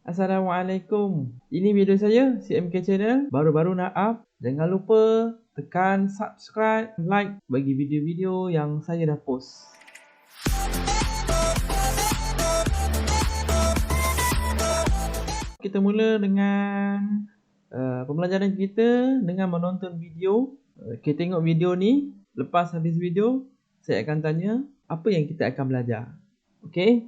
Assalamualaikum. Ini video saya, CMK Channel. Baru-baru nak up. Jangan lupa tekan subscribe, like bagi video-video yang saya dah post. Kita mula dengan pembelajaran kita dengan menonton video. Kita tengok video ni. Lepas habis video, saya akan tanya apa yang kita akan belajar. Okey?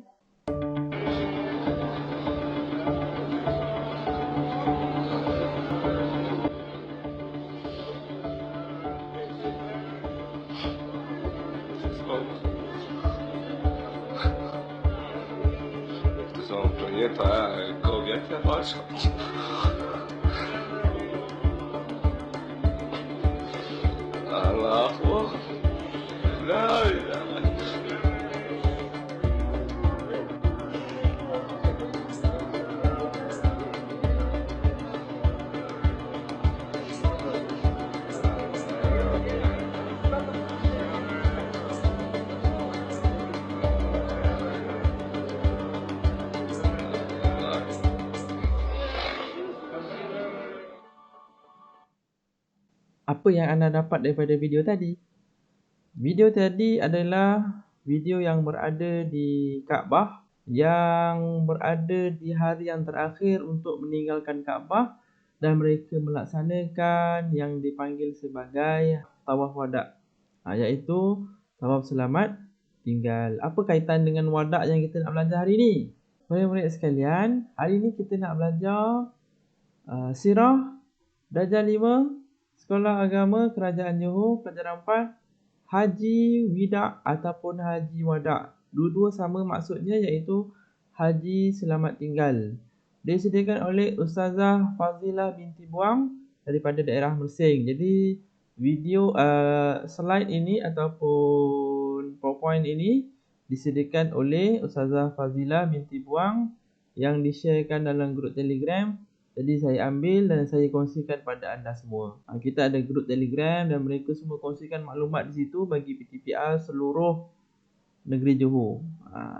Kau biasa pasal. Allah Akbar. La ilaha Apa yang anda dapat daripada video tadi? Video tadi adalah video yang berada di Kaabah, yang berada di hari yang terakhir untuk meninggalkan Kaabah, dan mereka melaksanakan yang dipanggil sebagai tawaf wada', iaitu tawaf selamat tinggal. Apa kaitan dengan wada' yang kita nak belajar hari ini? Murid-murid sekalian, hari ini kita nak belajar Sirah Darjah 5 Sekolah Agama Kerajaan Johor, pelajaran 4, Haji Wida' ataupun Haji Wada'. Dua-dua sama maksudnya, iaitu Haji Selamat Tinggal. Disediakan oleh Ustazah Fazilah binti Buang daripada daerah Mersing. Jadi video slide ini ataupun PowerPoint ini disediakan oleh Ustazah Fazilah binti Buang yang di-sharekan dalam grup Telegram. Jadi saya ambil dan saya kongsikan pada anda semua. Kita ada grup Telegram dan mereka semua kongsikan maklumat di situ bagi PTPR seluruh negeri Johor.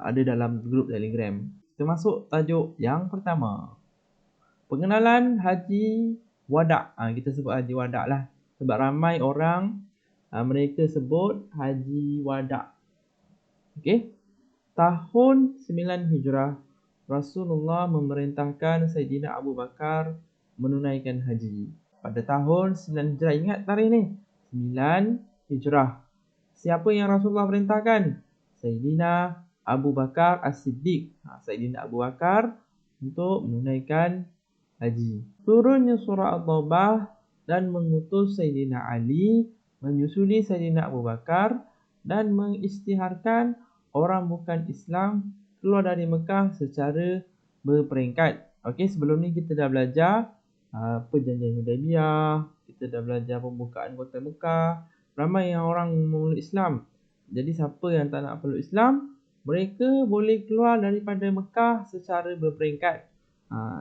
Ada dalam grup Telegram. Kita masuk tajuk yang pertama. Pengenalan Haji Wada'. Kita sebut Haji Wada' lah. Sebab ramai orang mereka sebut Haji Wada'. Okey. Tahun 9 Hijrah, Rasulullah memerintahkan Sayyidina Abu Bakar menunaikan haji. Pada tahun 9 Hijrah, ingat tarikh ni, 9 Hijrah. Siapa yang Rasulullah perintahkan? Sayyidina Abu Bakar As-Siddiq. Sayyidina Abu Bakar untuk menunaikan haji. Turunnya surah At-Taubah dan mengutus Sayyidina Ali menyusuli Sayyidina Abu Bakar dan mengisytiharkan orang bukan Islam keluar dari Mekah secara berperingkat. Okey, sebelum ni kita dah belajar perjanjian Hudaibiyah, kita dah belajar pembukaan kota Mekah. Ramai yang orang memeluk Islam. Jadi siapa yang tak nak peluk Islam, mereka boleh keluar daripada Mekah secara berperingkat.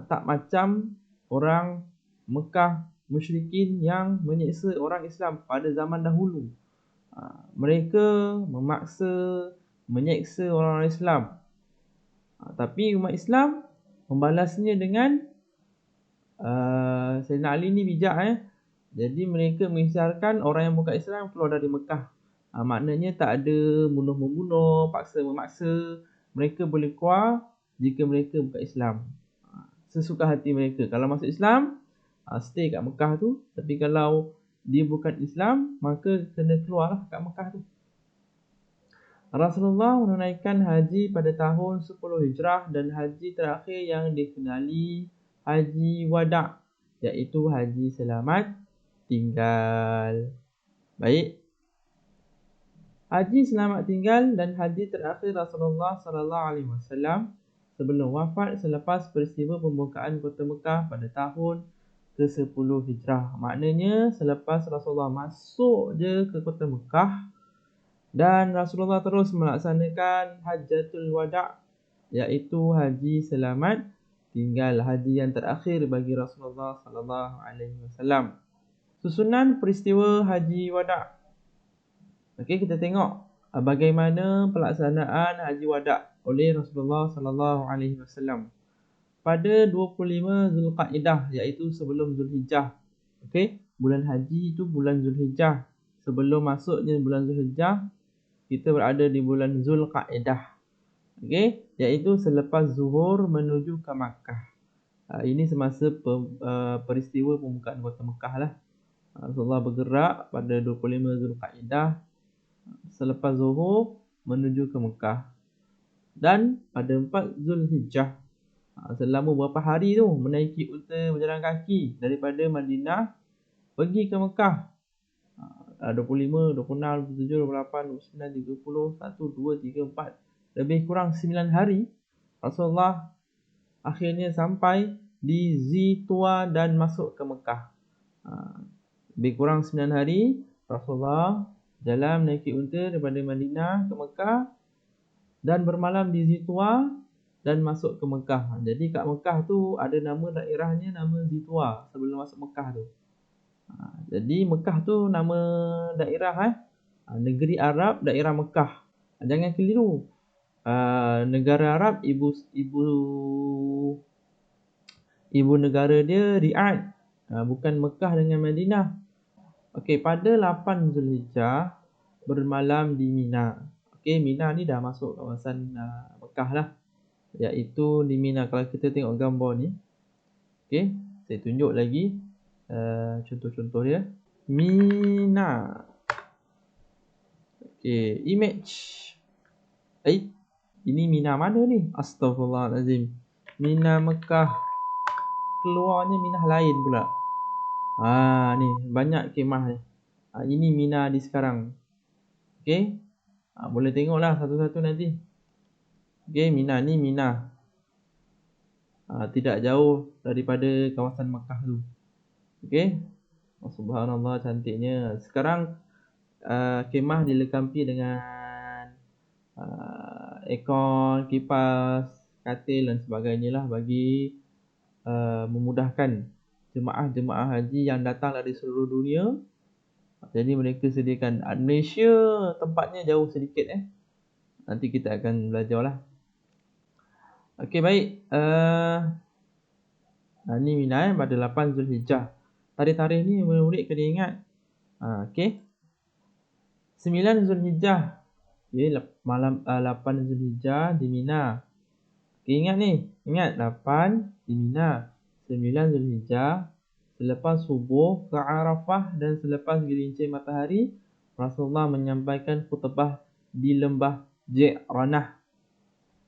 Tak macam orang Mekah musyrikin yang menyeksa orang Islam pada zaman dahulu. Mereka memaksa, menyeksa orang Islam. Tapi umat Islam membalasnya dengan Sayyidina Ali ni bijak. Jadi mereka mengisytiharkan orang yang bukan Islam keluar dari Mekah. Maknanya tak ada membunuh, paksa memaksa. Mereka boleh keluar jika mereka bukan Islam. Sesuka hati mereka. Kalau masuk Islam, stay kat Mekah tu. Tapi kalau dia bukan Islam, maka kena keluarlah kat Mekah tu. Rasulullah menunaikan haji pada tahun 10 Hijrah dan haji terakhir yang dikenali Haji Wada', iaitu Haji Selamat Tinggal. Baik. Haji Selamat Tinggal dan haji terakhir Rasulullah SAW sebelum wafat selepas peristiwa pembukaan kota Mekah pada tahun ke-10 Hijrah. Maknanya selepas Rasulullah masuk je ke kota Mekah, dan Rasulullah terus melaksanakan Hajjatul Wada', iaitu Haji Selamat Tinggal, haji yang terakhir bagi Rasulullah SAW. Susunan peristiwa Haji Wada'. Okey, kita tengok bagaimana pelaksanaan Haji Wada' oleh Rasulullah SAW. pada 25 Zulqa'dah, iaitu sebelum Zulhijjah. Okey, bulan haji itu bulan Zulhijjah. Sebelum masuknya bulan Zulhijjah, kita berada di bulan Zulqa'dah. Okey, iaitu selepas zuhur menuju ke Makkah. Ini semasa peristiwa pembukaan kota Mekah lah. Rasulullah bergerak pada 25 Zulqa'dah selepas zuhur menuju ke Mekah. Dan pada 4 Zulhijjah, selama berapa hari tu menaiki unta berjalan kaki daripada Madinah pergi ke Mekah. 25, 26, 27, 28, 29, 30, 1, 2, 3, 4, lebih kurang 9 hari Rasulullah akhirnya sampai di Zitua dan masuk ke Mekah. Lebih kurang 9 hari Rasulullah jalan menaiki unta daripada Madinah ke Mekah dan bermalam di Zitua dan masuk ke Mekah. Jadi kat Mekah tu ada nama daerahnya, nama Zitua sebelum masuk Mekah tu. Jadi Mekah tu nama daerah negeri Arab, daerah Mekah. Jangan keliru. Negara Arab ibu negara dia Riyadh. Bukan Mekah dengan Madinah. Okey, pada 8 Zulhijjah bermalam di Mina. Okey, Mina ni dah masuk kawasan Mekah lah. Iaitu di Mina. Kalau kita tengok gambar ni. Okey, saya tunjuk lagi contoh-contoh dia. Mina. Okey, image. Ini Mina mana ni? Astaghfirullahalazim. Mina Mekah. Keluarnya Mina lain pula. Ni banyak kemah ni. Ini Mina di sekarang. Okey. Boleh tengoklah satu-satu nanti. Okey, Mina ni Mina. Tidak jauh daripada kawasan Mekah tu. Okey. Subhanallah, cantiknya. Sekarang kemah dilengkapi dengan aircon, kipas, katil dan sebagainya lah bagi memudahkan jemaah-jemaah haji yang datang dari seluruh dunia. Jadi mereka sediakan. Malaysia tempatnya jauh sedikit Nanti kita akan belajar lah. Okey, baik. Ni Mina pada 8 Zulhijjah. Tarikh-tarikh ni murid kena ingat. Okey. 9 Zulhijjah. Malam 8 Zulhijjah di Mina. Okay, ingat ni. Ingat 8 di Mina. 9 Zulhijjah. Selepas subuh ke Arafah dan selepas gelincir matahari, Rasulullah menyampaikan khutbah di lembah Ji'ranah.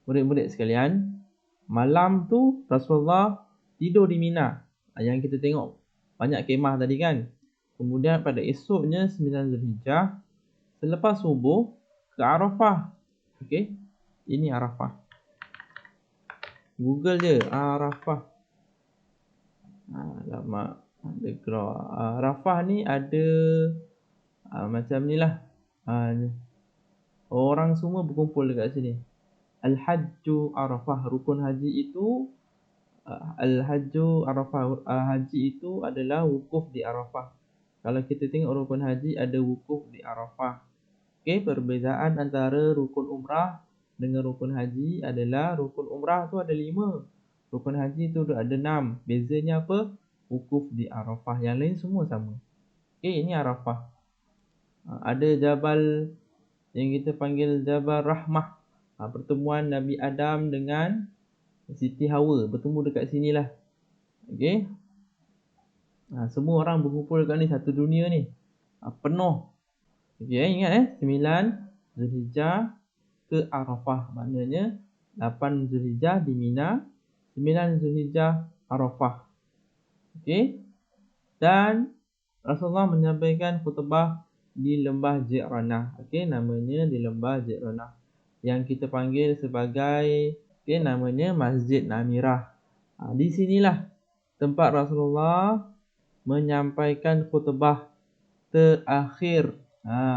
Murid-murid sekalian, malam tu Rasulullah tidur di Mina. Yang kita tengok banyak kemah tadi kan. Kemudian pada esoknya 9 Zulhijjah, selepas subuh ke Arafah. Okey, ini Arafah. Google je Arafah. Lama ada keluar. Arafah ni ada macam ni lah. Orang semua berkumpul dekat sini. Al-Hajju Arafah. Rukun haji itu Al-Hajju Arafah. Haji itu adalah wukuf di Arafah. Kalau kita tengok rukun haji ada wukuf di Arafah. Okey, perbezaan antara rukun umrah dengan rukun haji adalah rukun umrah tu ada 5. Rukun haji tu ada 6. Bezanya apa? Wukuf di Arafah. Yang lain semua sama. Okey, ini Arafah. Ada Jabal yang kita panggil Jabal Rahmah. Pertemuan Nabi Adam dengan Siti Hawa. Bertemu dekat sinilah. Okey. Semua orang berkumpul dekat ni. Satu dunia ni. Penuh. Okey, ingat 9 Zulhijjah ke Arafah. Maknanya 8 Zulhijjah di Mina. 9 Zulhijjah Arafah. Okey. Dan Rasulullah menyampaikan khutbah di lembah Ji'ranah. Okey, namanya di lembah Ji'ranah. Yang kita panggil sebagai namanya Masjid Namirah. Di sinilah tempat Rasulullah menyampaikan khutbah terakhir.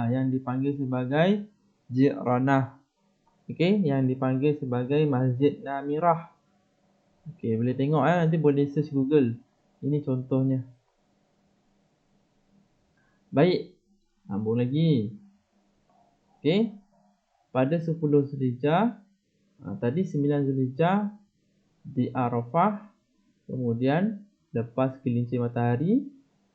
Yang dipanggil sebagai Ji'ranah. Okey, yang dipanggil sebagai Masjid Namirah. Okey, boleh tengok nanti boleh search Google. Ini contohnya. Baik, sambung lagi. Okey, pada 10 Zulhijjah, tadi 9 Zulhijjah di Arafah. Kemudian lepas gelincir matahari,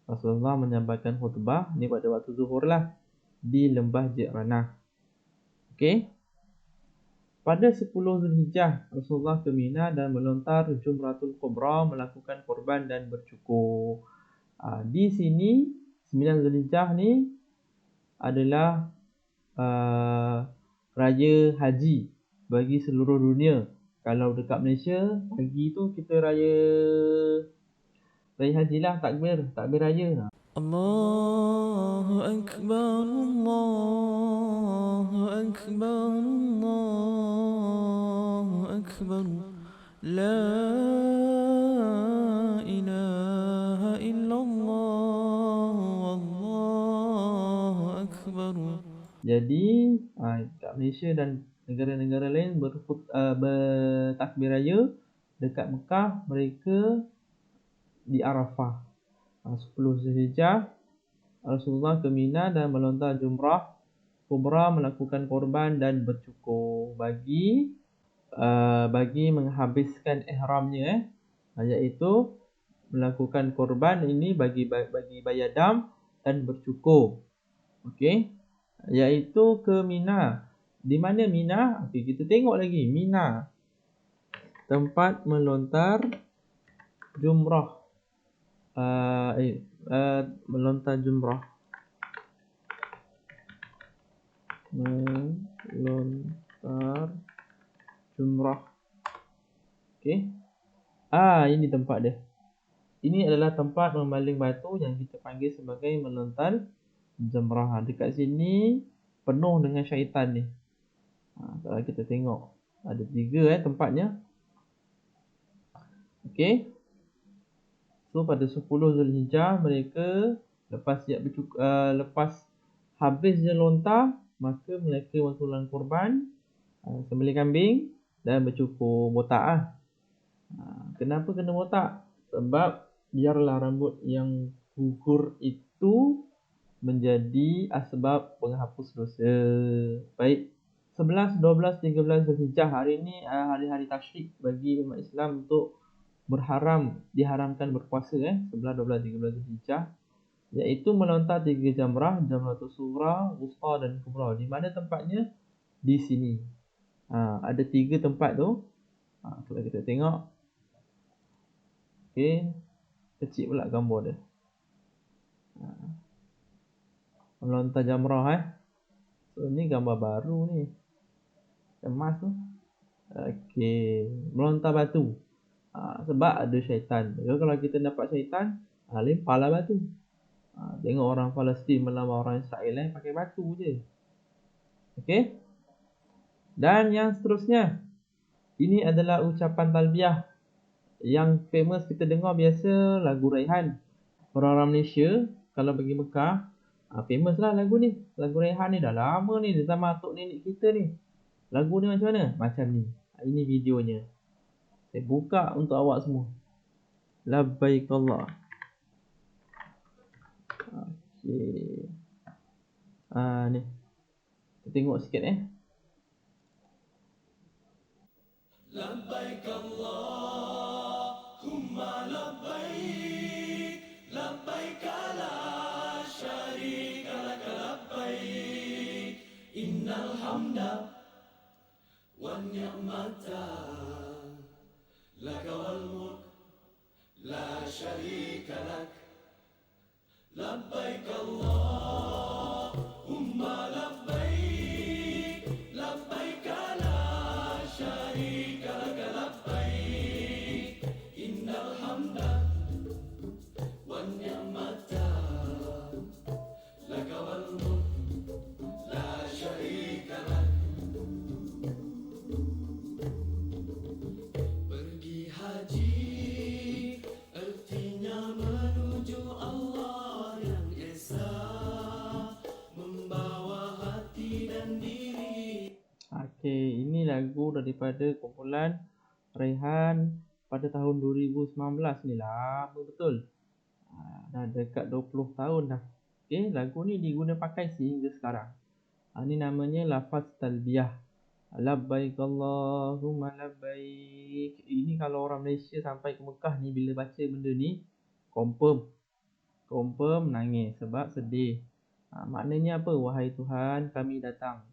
Rasulullah menyampaikan khutbah ni pada waktu zuhur lah di lembah Ji'ranah. Okey. Pada 10 Zulhijjah, Rasulullah ke Mina dan melontar Jumratul Kubra, melakukan korban dan bercukur. Di sini 9 Zulhijjah ni adalah raya haji bagi seluruh dunia. Kalau dekat Malaysia, pagi tu kita raya haji lah, takbir raya. Allahu Akbar, Allahu Akbar, Allahu Akbar, La ilaha illallah, Allahu Akbar. Jadi kat Malaysia dan negara-negara lain bertakbir raya. Dekat Mekah mereka di Arafah. 10 Zulhijjah, Rasulullah ke Mina dan melontar Jumrah Kubra, melakukan korban dan bercukur bagi menghabiskan ihramnya, iaitu melakukan korban ini bagi bayar dam dan bercukur. Okey, iaitu ke Mina. Di mana Mina? Okey, kita tengok lagi Mina, tempat melontar jumrah. Melontar jumrah. Melontar jumrah. Okey. Ini tempat dia. Ini adalah tempat membaling batu yang kita panggil sebagai melontar jumrah. Dekat sini penuh dengan syaitan ni. Kalau kita tengok ada 3 tempatnya. Okey. So pada 10 Zulhijjah mereka lepas habis je lontar, maka mereka melakukan korban, sembelih kambing dan bercukur botak. Kenapa kena botak? Sebab biarlah rambut yang gugur itu menjadi asbab penghapus dosa. Baik, 11, 12, 13 Zulhijjah, hari ini hari-hari tasyrik bagi umat Islam untuk diharamkan berpuasa 11, 12, 13 Zulhijjah, iaitu melontar 3 jamrah, Jamratul Sughra, Wusta dan Kubra. Di mana tempatnya? Di sini. Ada 3 tempat tu. Kalau kita tengok. Okey, kecil pula gambar dia. Melontar jamrah So ni gambar baru ni. Emas tu. Okey, melontar batu. Sebab ada syaitan. Kalau kita dapat syaitan, lempalah batu. Tengok orang Palestin melawan orang Israel pakai batu je. Okey. Dan yang seterusnya, ini adalah ucapan talbiyah yang famous kita dengar biasa, lagu Raihan. Orang-orang Malaysia kalau pergi Mekah, famous lah lagu ni. Lagu Raihan ni dah lama ni, dari zaman atuk nenek kita ni. Lagu ni macam mana? Macam ni. Ini videonya. Saya buka untuk awak semua. Labbaik Allah. Okey. Ni. Kita tengok sikit Labbaik Allahumma labbaik, labbaik la syarika lak labbaik, innal hamda wan ni'mata lak wal mulk la syarika lak. Labbaik Allahumma labbaik, labbaik la syarika lak labbaik, innal hamda wan ni'mata lak wal mulk la syarika lak. Pergi haji artinya menuju Allah yang esa, membawa hati dan diri. Okey, ini lagu daripada kumpulan Raihan pada tahun 2019 ni, lama betul. Dah dekat 20 tahun dah. Okey, lagu ni diguna pakai sehingga sekarang. Ni namanya lafaz talbiyah. Labbaik Allahumma labbaik. Ini kalau orang Malaysia sampai ke Mekah ni, bila baca benda ni, confirm nangis sebab sedih. Maknanya apa? Wahai Tuhan, kami datang.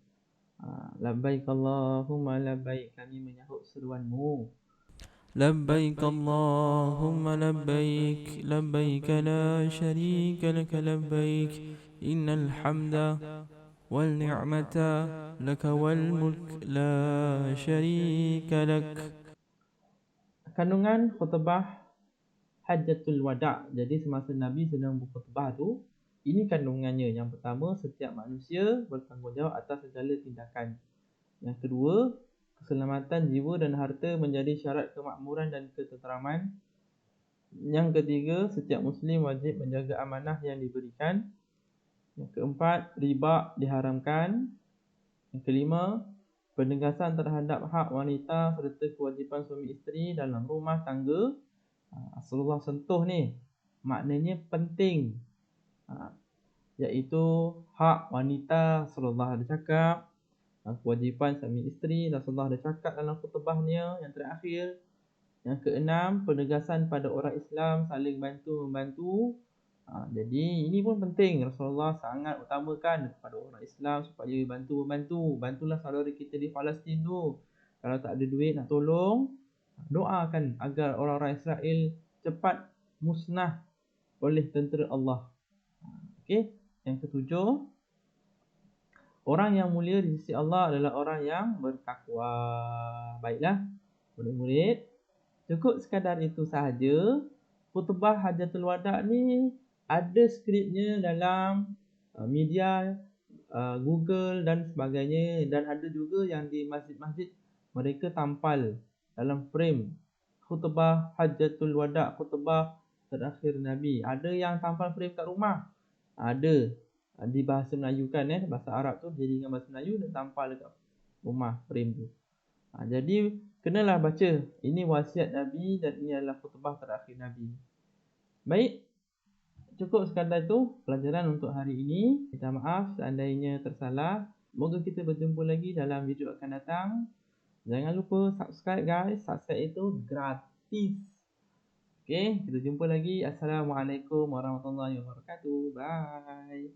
Labbaik Allahumma labbaik, kami menyahut seruanmu. لبيك اللهم لبيك لبيك لا شريك لك لبيك إن الحمد والنعمة لك والملك لا شريك لك. Kandungan khutbah Hajjatul Wada'. Jadi semasa Nabi sedang berkhutbah tu, ini kandungannya. Yang pertama, setiap manusia bertanggungjawab atas segala tindakan. Yang kedua, keselamatan jiwa dan harta menjadi syarat kemakmuran dan ketenteraman. Yang ketiga, setiap Muslim wajib menjaga amanah yang diberikan. Yang keempat, riba diharamkan. Yang kelima, penegasan terhadap hak wanita serta kewajipan suami isteri dalam rumah tangga. Rasulullah sentuh ni, maknanya penting, iaitu hak wanita. Rasulullah ada cakap, kewajipan suami isteri Rasulullah ada cakap dalam khutbahnya yang terakhir. Yang keenam, penegasan pada orang Islam saling bantu-membantu. Jadi ini pun penting. Rasulullah sangat utamakan kepada orang Islam supaya bantu-membantu. Bantulah saudara kita di Palestin tu. Kalau tak ada duit nak tolong, doakan agar orang-orang Israel cepat musnah oleh tentera Allah. Okey. Yang ketujuh, orang yang mulia di sisi Allah adalah orang yang bertakwa. Baiklah, murid-murid, cukup sekadar itu sahaja. Khutbah Hajjatul Wada' ni ada skripnya dalam media, Google dan sebagainya. Dan ada juga yang di masjid-masjid mereka tampal dalam frame khutbah Hajjatul Wada', khutbah terakhir Nabi. Ada yang tampal frame kat rumah. Ada di bahasa Melayu kan, bahasa Arab tu jadi dengan bahasa Melayu dan tampal dekat rumah frame tu. Jadi kenalah baca. Ini wasiat Nabi dan ini adalah khutbah terakhir Nabi. Baik, cukup sekadar itu pelajaran untuk hari ini. Minta maaf seandainya tersalah. Semoga kita berjumpa lagi dalam video akan datang. Jangan lupa subscribe guys. Subscribe itu gratis. Okey, kita jumpa lagi. Assalamualaikum warahmatullahi wabarakatuh. Bye.